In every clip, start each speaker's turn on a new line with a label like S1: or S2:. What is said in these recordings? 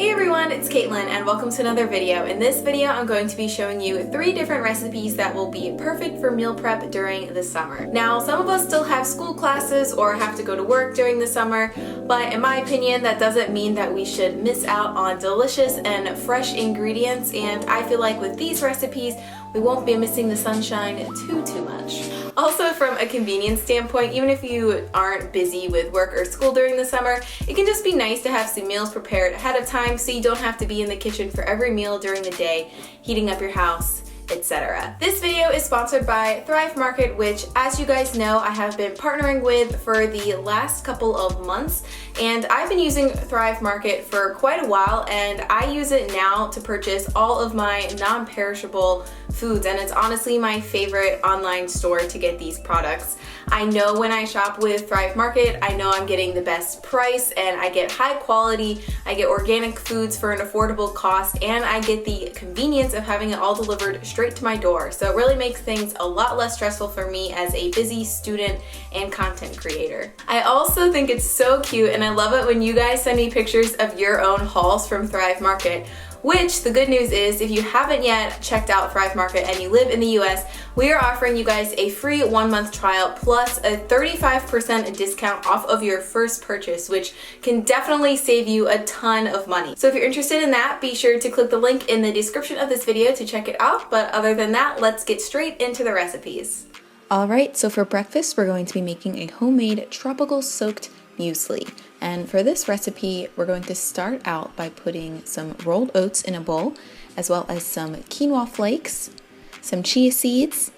S1: Hey everyone, it's Caitlin and welcome to another video. In this video, I'm going to be showing you 3 different recipes that will be perfect for meal prep during the summer. Now, some of us still have school classes or have to go to work during the summer, but in my opinion, that doesn't mean that we should miss out on delicious and fresh ingredients, and I feel like with these recipes, we won't be missing the sunshine too much. Also, from a convenience standpoint, even if you aren't busy with work or school during the summer, it can just be nice to have some meals prepared ahead of time so you don't have to be in the kitchen for every meal during the day, heating up your house, etc. This video is sponsored by Thrive Market, which, as you guys know, I have been partnering with for the last couple of months, and I've been using Thrive Market for quite a while, and I use it now to purchase all of my non-perishable foods, and it's honestly my favorite online store to get these products. I know when I shop with Thrive Market, I know I'm getting the best price, and I get high quality, I get organic foods for an affordable cost, and I get the convenience of having it all delivered straight to my door. So it really makes things a lot less stressful for me as a busy student and content creator. I also think it's so cute, and I love it when you guys send me pictures of your own hauls from Thrive Market. Which, the good news is, if you haven't yet checked out Thrive Market and you live in the US, we are offering you guys a free 1-month trial plus a 35% discount off of your first purchase, which can definitely save you a ton of money. So if you're interested in that, be sure to click the link in the description of this video to check it out. But other than that, let's get straight into the recipes.
S2: Alright, so for breakfast, we're going to be making a homemade tropical soaked muesli. And for this recipe, we're going to start out by putting some rolled oats in a bowl, as well as some quinoa flakes, some chia seeds,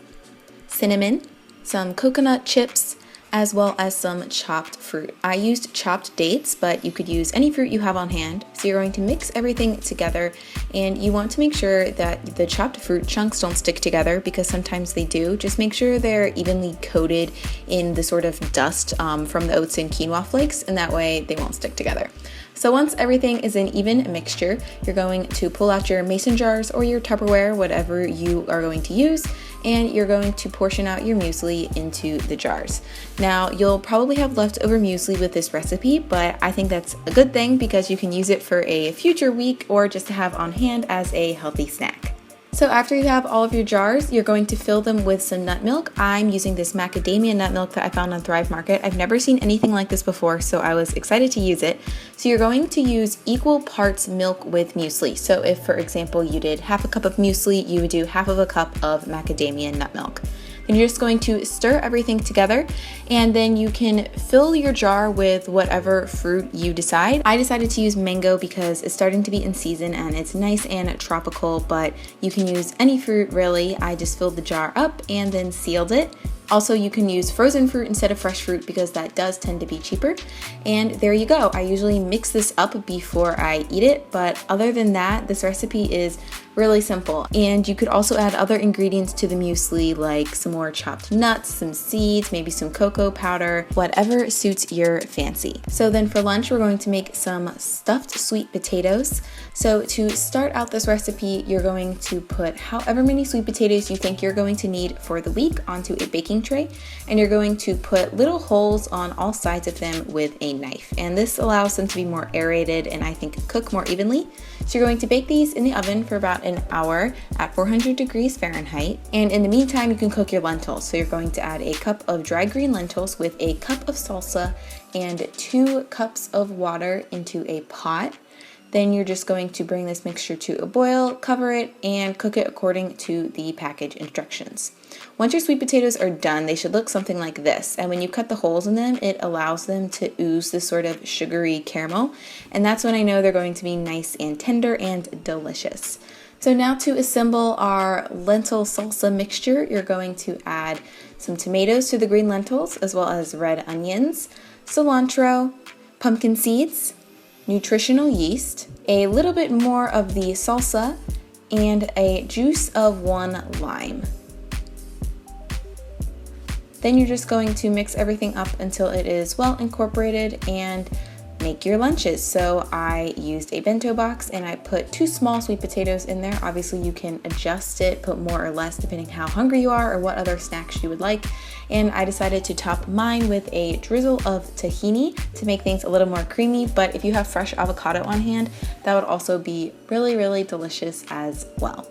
S2: cinnamon, some coconut chips, as well as some chopped fruit. I used chopped dates, but you could use any fruit you have on hand. So you're going to mix everything together, and you want to make sure that the chopped fruit chunks don't stick together, because sometimes they do. Just make sure they're evenly coated in the sort of dust from the oats and quinoa flakes, and that way they won't stick together. So once everything is an even mixture, you're going to pull out your mason jars or your Tupperware, whatever you are going to use, and you're going to portion out your muesli into the jars. Now, you'll probably have leftover muesli with this recipe, but I think that's a good thing because you can use it for a future week or just to have on hand as a healthy snack. So after you have all of your jars, you're going to fill them with some nut milk. I'm using this macadamia nut milk that I found on Thrive Market. I've never seen anything like this before, so I was excited to use it. So you're going to use equal parts milk with muesli. So if, for example, you did half a cup of muesli, you would do half of a cup of macadamia nut milk. Then you're just going to stir everything together, and then you can fill your jar with whatever fruit you decide. I decided to use mango because it's starting to be in season and it's nice and tropical, but you can use any fruit really. I just filled the jar up and then sealed it. Also, you can use frozen fruit instead of fresh fruit because that does tend to be cheaper. And there you go. I usually mix this up before I eat it, but other than that, this recipe is really simple. And you could also add other ingredients to the muesli, like some more chopped nuts, some seeds, maybe some cocoa powder, whatever suits your fancy. So then for lunch, we're going to make some stuffed sweet potatoes. So to start out this recipe, you're going to put however many sweet potatoes you think you're going to need for the week onto a baking tray, and you're going to put little holes on all sides of them with a knife, and this allows them to be more aerated and I think cook more evenly. So you're going to bake these in the oven for about an hour at 400 degrees Fahrenheit, and in the meantime you can cook your lentils. So you're going to add a cup of dry green lentils with a cup of salsa and 2 cups of water into a pot. Then you're just going to bring this mixture to a boil, cover it, and cook it according to the package instructions. Once your sweet potatoes are done, they should look something like this. And when you cut the holes in them, it allows them to ooze this sort of sugary caramel. And that's when I know they're going to be nice and tender and delicious. So now to assemble our lentil salsa mixture, you're going to add some tomatoes to the green lentils, as well as red onions, cilantro, pumpkin seeds, nutritional yeast, a little bit more of the salsa, and a juice of 1 lime. Then you're just going to mix everything up until it is well incorporated, and make your lunches. So I used a bento box and I put 2 small sweet potatoes in there. Obviously you can adjust it, put more or less depending how hungry you are or what other snacks you would like. And I decided to top mine with a drizzle of tahini to make things a little more creamy, but if you have fresh avocado on hand, that would also be really, really delicious as well.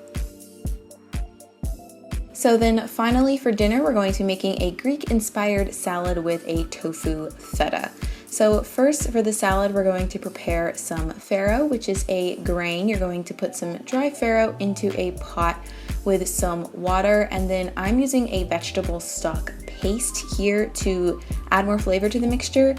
S2: So then finally for dinner, we're going to be making a Greek-inspired salad with a tofu feta. So first for the salad, we're going to prepare some farro, which is a grain. You're going to put some dry farro into a pot with some water, and then I'm using a vegetable stock paste here to add more flavor to the mixture.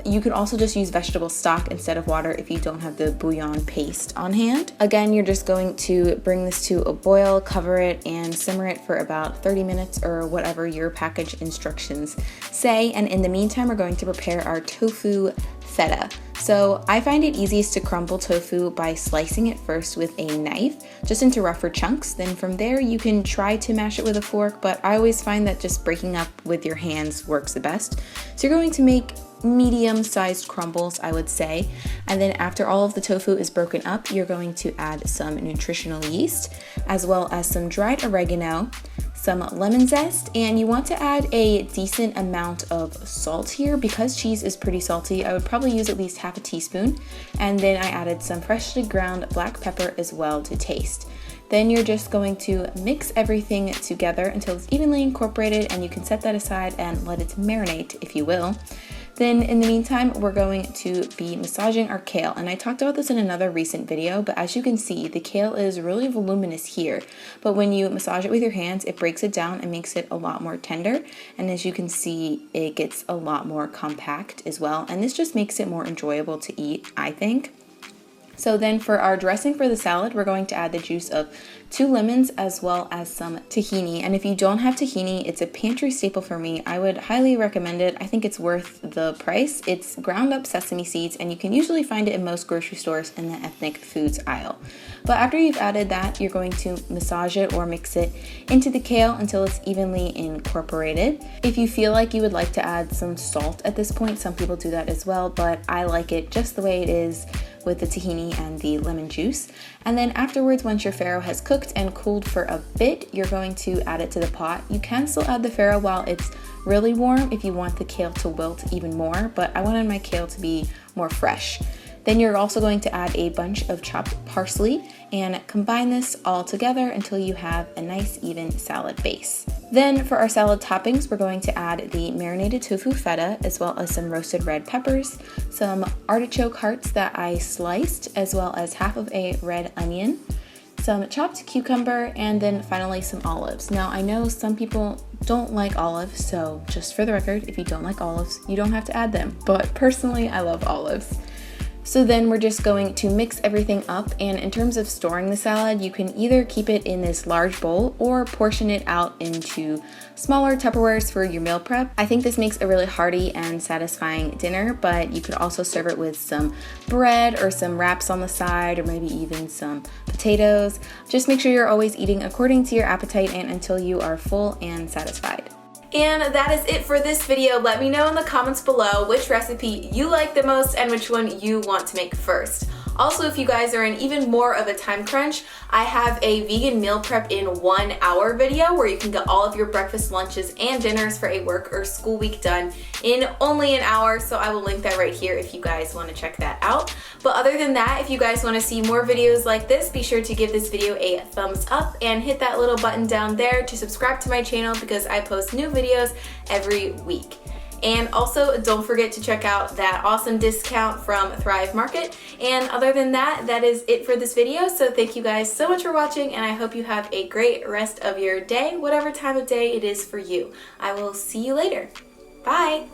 S2: You can also just use vegetable stock instead of water if you don't have the bouillon paste on hand. Again, you're just going to bring this to a boil, cover it, and simmer it for about 30 minutes or whatever your package instructions say. And in the meantime, we're going to prepare our tofu feta. So I find it easiest to crumble tofu by slicing it first with a knife, just into rougher chunks. Then from there, you can try to mash it with a fork, but I always find that just breaking up with your hands works the best. So you're going to make medium-sized crumbles, I would say. And then after all of the tofu is broken up, you're going to add some nutritional yeast, as well as some dried oregano, some lemon zest, and you want to add a decent amount of salt here. Because cheese is pretty salty, I would probably use at least half a teaspoon. And then I added some freshly ground black pepper as well to taste. Then you're just going to mix everything together until it's evenly incorporated, and you can set that aside and let it marinate, if you will. Then in the meantime, we're going to be massaging our kale. And I talked about this in another recent video, but as you can see, the kale is really voluminous here. But when you massage it with your hands, it breaks it down and makes it a lot more tender. And as you can see, it gets a lot more compact as well. And this just makes it more enjoyable to eat, I think. So then for our dressing for the salad, we're going to add the juice of 2 lemons as well as some tahini. And if you don't have tahini, it's a pantry staple for me. I would highly recommend it. I think it's worth the price. It's ground up sesame seeds, and you can usually find it in most grocery stores in the ethnic foods aisle. But after you've added that, you're going to massage it or mix it into the kale until it's evenly incorporated. If you feel like you would like to add some salt at this point, some people do that as well, but I like it just the way it is with the tahini and the lemon juice. And then afterwards, once your farro has cooked and cooled for a bit, you're going to add it to the pot. You can still add the farro while it's really warm if you want the kale to wilt even more, but I wanted my kale to be more fresh. Then you're also going to add a bunch of chopped parsley and combine this all together until you have a nice even salad base. Then for our salad toppings, we're going to add the marinated tofu feta as well as some roasted red peppers, some artichoke hearts that I sliced, as well as half of a red onion, some chopped cucumber, and then finally some olives. Now I know some people don't like olives, so just for the record, if you don't like olives, you don't have to add them, but personally I love olives. So then we're just going to mix everything up, and in terms of storing the salad, you can either keep it in this large bowl or portion it out into smaller Tupperwares for your meal prep. I think this makes a really hearty and satisfying dinner, but you could also serve it with some bread or some wraps on the side, or maybe even some potatoes. Just make sure you're always eating according to your appetite and until you are full and satisfied.
S1: And that is it for this video. Let me know in the comments below which recipe you like the most and which one you want to make first. Also, if you guys are in even more of a time crunch, I have a vegan meal prep in 1 hour video where you can get all of your breakfast, lunches, and dinners for a work or school week done in only an hour. So I will link that right here if you guys want to check that out. But other than that, if you guys want to see more videos like this, be sure to give this video a thumbs up and hit that little button down there to subscribe to my channel because I post new videos every week. And also, don't forget to check out that awesome discount from Thrive Market. And other than that, that is it for this video. So thank you guys so much for watching, and I hope you have a great rest of your day, whatever time of day it is for you. I will see you later. Bye!